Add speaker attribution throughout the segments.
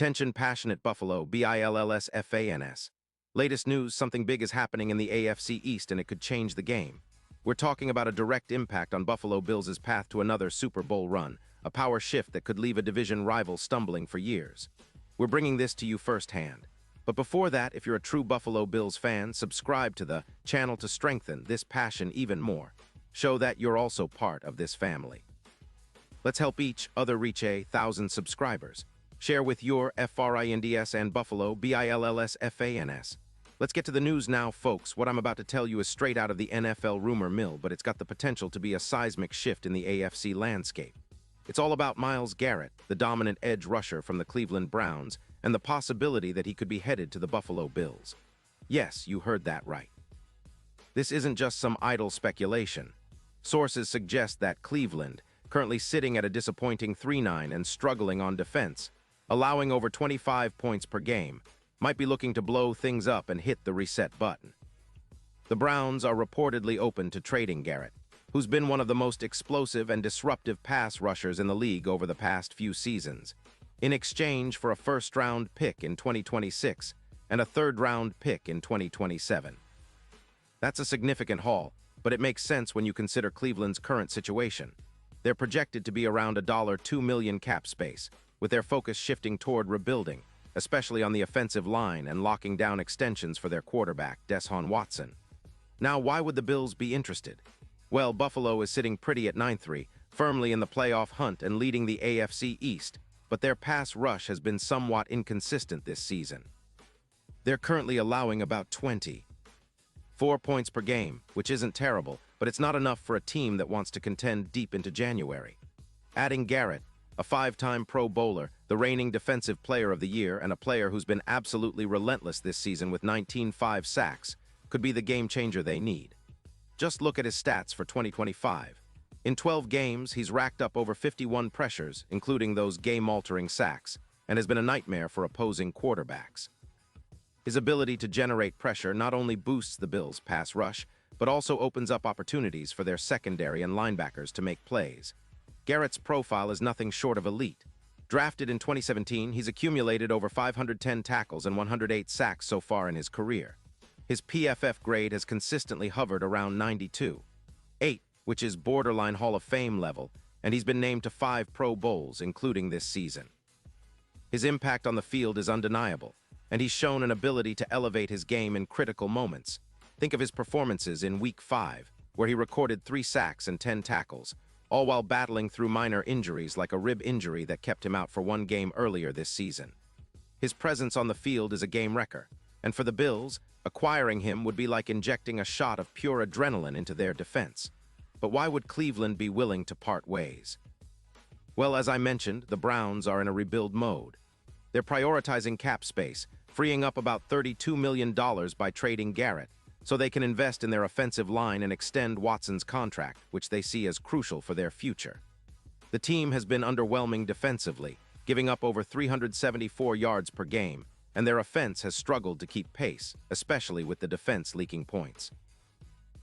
Speaker 1: Attention passionate Buffalo, BILLSFANS. Latest news, something big is happening in the AFC East and it could change the game. We're talking about a direct impact on Buffalo Bills' path to another Super Bowl run, a power shift that could leave a division rival stumbling for years. We're bringing this to you firsthand. But before that, if you're a true Buffalo Bills fan, subscribe to the channel to strengthen this passion even more. Show that you're also part of this family. Let's help each other reach 1,000 subscribers. Share with your FRINDS and Buffalo, BILLSFANS. Let's get to the news now, folks. What I'm about to tell you is straight out of the NFL rumor mill, but it's got the potential to be a seismic shift in the AFC landscape. It's all about Myles Garrett, the dominant edge rusher from the Cleveland Browns, and the possibility that he could be headed to the Buffalo Bills. Yes, you heard that right. This isn't just some idle speculation. Sources suggest that Cleveland, currently sitting at a disappointing 3-9 and struggling on defense, allowing over 25 points per game, might be looking to blow things up and hit the reset button. The Browns are reportedly open to trading Garrett, who's been one of the most explosive and disruptive pass rushers in the league over the past few seasons, in exchange for a first-round pick in 2026 and a third-round pick in 2027. That's a significant haul, but it makes sense when you consider Cleveland's current situation. They're projected to be around $2 million cap space, with their focus shifting toward rebuilding, especially on the offensive line and locking down extensions for their quarterback, Deshaun Watson. Now, why would the Bills be interested? Well, Buffalo is sitting pretty at 9-3, firmly in the playoff hunt and leading the AFC East, but their pass rush has been somewhat inconsistent this season. They're currently allowing about 24 points per game, which isn't terrible, but it's not enough for a team that wants to contend deep into January. Adding Garrett, a 5-time Pro Bowler, the reigning Defensive Player of the Year, and a player who's been absolutely relentless this season with 19.5 sacks, could be the game changer they need. Just look at his stats for 2025. In 12 games, he's racked up over 51 pressures, including those game-altering sacks, and has been a nightmare for opposing quarterbacks. His ability to generate pressure not only boosts the Bills' pass rush, but also opens up opportunities for their secondary and linebackers to make plays. Garrett's profile is nothing short of elite. Drafted in 2017, he's accumulated over 510 tackles and 108 sacks so far in his career. His PFF grade has consistently hovered around 92.8, which is borderline Hall of Fame level, and he's been named to 5 Pro Bowls, including this season. His impact on the field is undeniable, and he's shown an ability to elevate his game in critical moments. Think of his performances in Week 5, where he recorded 3 sacks and 10 tackles, all while battling through minor injuries like a rib injury that kept him out for 1 game earlier this season. His presence on the field is a game wrecker, and for the Bills, acquiring him would be like injecting a shot of pure adrenaline into their defense. But why would Cleveland be willing to part ways? Well, as I mentioned, the Browns are in a rebuild mode. They're prioritizing cap space, freeing up about $32 million by trading Garrett, so they can invest in their offensive line and extend Watson's contract, which they see as crucial for their future. The team has been underwhelming defensively, giving up over 374 yards per game, and their offense has struggled to keep pace, especially with the defense leaking points.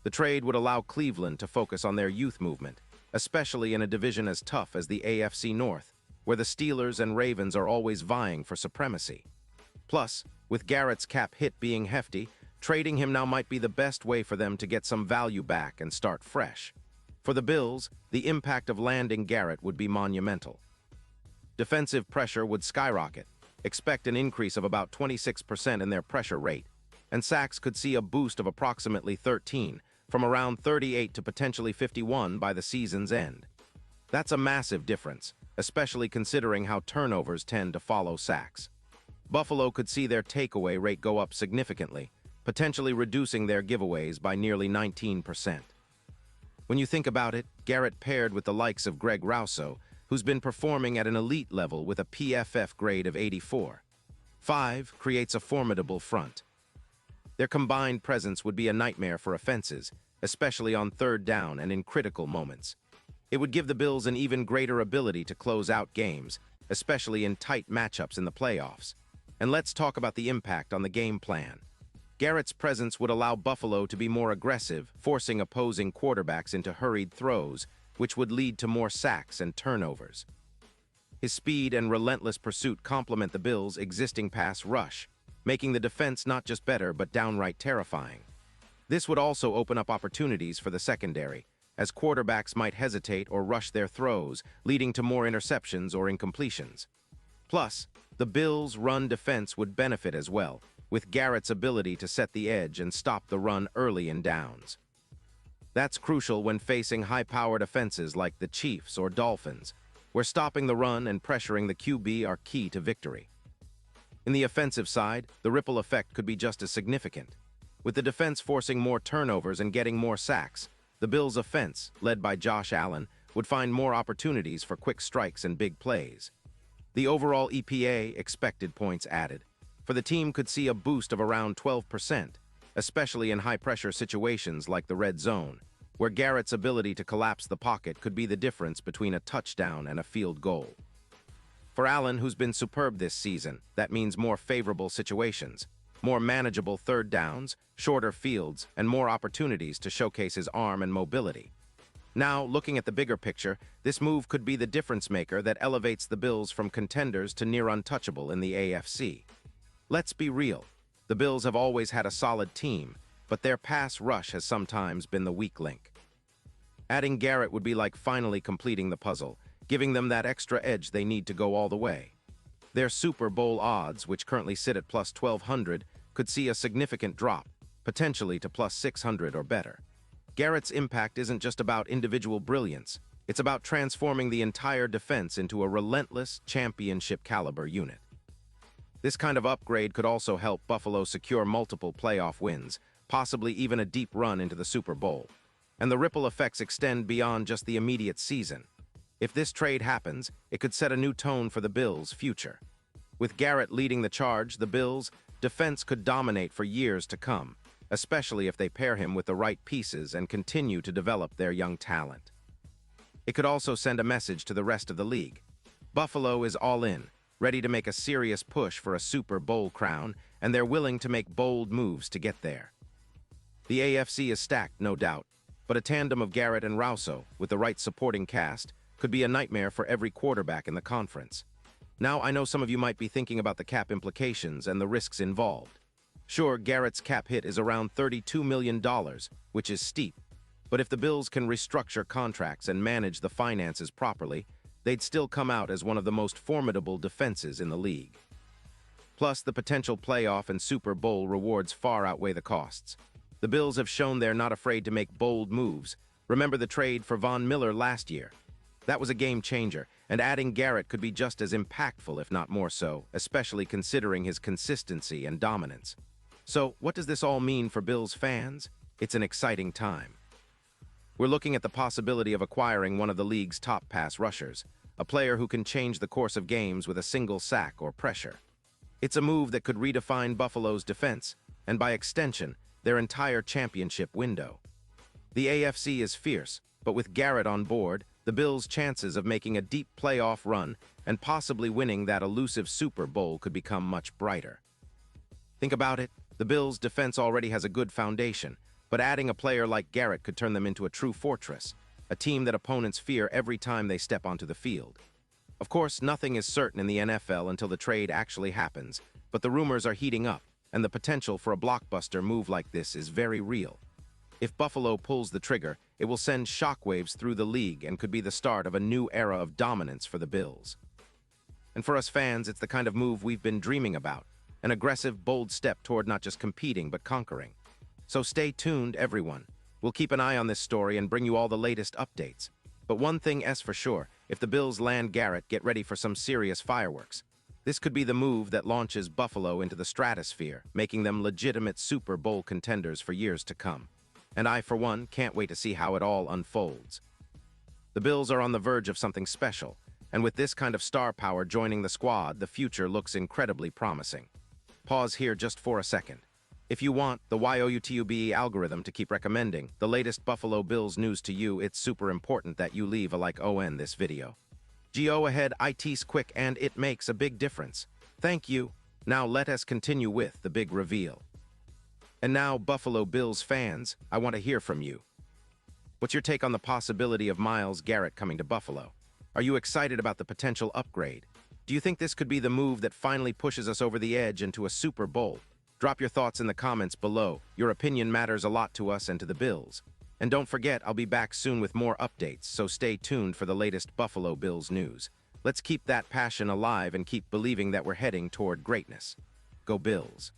Speaker 1: The trade would allow Cleveland to focus on their youth movement, especially in a division as tough as the AFC North, where the Steelers and Ravens are always vying for supremacy. Plus, with Garrett's cap hit being hefty, trading him now might be the best way for them to get some value back and start fresh. For the Bills, the impact of landing Garrett would be monumental. Defensive pressure would skyrocket. Expect an increase of about 26% in their pressure rate, and sacks could see a boost of approximately 13, from around 38 to potentially 51 by the season's end. That's a massive difference, especially considering how turnovers tend to follow sacks. Buffalo could see their takeaway rate go up significantly, potentially reducing their giveaways by nearly 19%. When you think about it, Garrett paired with the likes of Greg Rousseau, who's been performing at an elite level with a PFF grade of 84.5, creates a formidable front. Their combined presence would be a nightmare for offenses, especially on third down and in critical moments. It would give the Bills an even greater ability to close out games, especially in tight matchups in the playoffs. And let's talk about the impact on the game plan. Garrett's presence would allow Buffalo to be more aggressive, forcing opposing quarterbacks into hurried throws, which would lead to more sacks and turnovers. His speed and relentless pursuit complement the Bills' existing pass rush, making the defense not just better but downright terrifying. This would also open up opportunities for the secondary, as quarterbacks might hesitate or rush their throws, leading to more interceptions or incompletions. Plus, the Bills' run defense would benefit as well, with Garrett's ability to set the edge and stop the run early in downs. That's crucial when facing high-powered offenses like the Chiefs or Dolphins, where stopping the run and pressuring the QB are key to victory. In the offensive side, the ripple effect could be just as significant. With the defense forcing more turnovers and getting more sacks, the Bills' offense, led by Josh Allen, would find more opportunities for quick strikes and big plays. The overall EPA, expected points added, for the team could see a boost of around 12%, especially in high-pressure situations like the red zone, where Garrett's ability to collapse the pocket could be the difference between a touchdown and a field goal. For Allen, who's been superb this season, that means more favorable situations, more manageable third downs, shorter fields, and more opportunities to showcase his arm and mobility. Now, looking at the bigger picture, this move could be the difference maker that elevates the Bills from contenders to near untouchable in the AFC. Let's be real. The Bills have always had a solid team, but their pass rush has sometimes been the weak link. Adding Garrett would be like finally completing the puzzle, giving them that extra edge they need to go all the way. Their Super Bowl odds, which currently sit at plus 1,200, could see a significant drop, potentially to plus 600 or better. Garrett's impact isn't just about individual brilliance, it's about transforming the entire defense into a relentless, championship-caliber unit. This kind of upgrade could also help Buffalo secure multiple playoff wins, possibly even a deep run into the Super Bowl. And the ripple effects extend beyond just the immediate season. If this trade happens, it could set a new tone for the Bills' future. With Garrett leading the charge, the Bills' defense could dominate for years to come, especially if they pair him with the right pieces and continue to develop their young talent. It could also send a message to the rest of the league. Buffalo is all in, ready to make a serious push for a Super Bowl crown, and they're willing to make bold moves to get there. The AFC is stacked, no doubt, but a tandem of Garrett and Rousseau, with the right supporting cast, could be a nightmare for every quarterback in the conference. Now, I know some of you might be thinking about the cap implications and the risks involved. Sure, Garrett's cap hit is around $32 million, which is steep, but if the Bills can restructure contracts and manage the finances properly, they'd still come out as one of the most formidable defenses in the league. Plus, the potential playoff and Super Bowl rewards far outweigh the costs. The Bills have shown they're not afraid to make bold moves. Remember the trade for Von Miller last year? That was a game changer, and adding Garrett could be just as impactful, if not more so, especially considering his consistency and dominance. So, what does this all mean for Bills fans? It's an exciting time. We're looking at the possibility of acquiring one of the league's top pass rushers, a player who can change the course of games with a single sack or pressure. It's a move that could redefine Buffalo's defense, and by extension, their entire championship window. The AFC is fierce, but with Garrett on board, the Bills' chances of making a deep playoff run and possibly winning that elusive Super Bowl could become much brighter. Think about it, the Bills' defense already has a good foundation, but adding a player like Garrett could turn them into a true fortress, a team that opponents fear every time they step onto the field. Of course, nothing is certain in the NFL until the trade actually happens, but the rumors are heating up, and the potential for a blockbuster move like this is very real. If Buffalo pulls the trigger, it will send shockwaves through the league and could be the start of a new era of dominance for the Bills. And for us fans, it's the kind of move we've been dreaming about, an aggressive, bold step toward not just competing but conquering. So stay tuned, everyone. We'll keep an eye on this story and bring you all the latest updates. But one thing is for sure, if the Bills land Garrett, get ready for some serious fireworks. This could be the move that launches Buffalo into the stratosphere, making them legitimate Super Bowl contenders for years to come. And I, for one, can't wait to see how it all unfolds. The Bills are on the verge of something special, and with this kind of star power joining the squad, the future looks incredibly promising. Pause here just for a second. If you want the YOUTUBE algorithm to keep recommending the latest Buffalo Bills news to you, it's super important that you leave a like on this video. Go ahead, it's quick and it makes a big difference. Thank you. Now let us continue with the big reveal. And now, Buffalo Bills fans, I want to hear from you. What's your take on the possibility of Myles Garrett coming to Buffalo? Are you excited about the potential upgrade? Do you think this could be the move that finally pushes us over the edge into a Super Bowl? Drop your thoughts in the comments below. Your opinion matters a lot to us and to the Bills. And don't forget, I'll be back soon with more updates, so stay tuned for the latest Buffalo Bills news. Let's keep that passion alive and keep believing that we're heading toward greatness. Go Bills.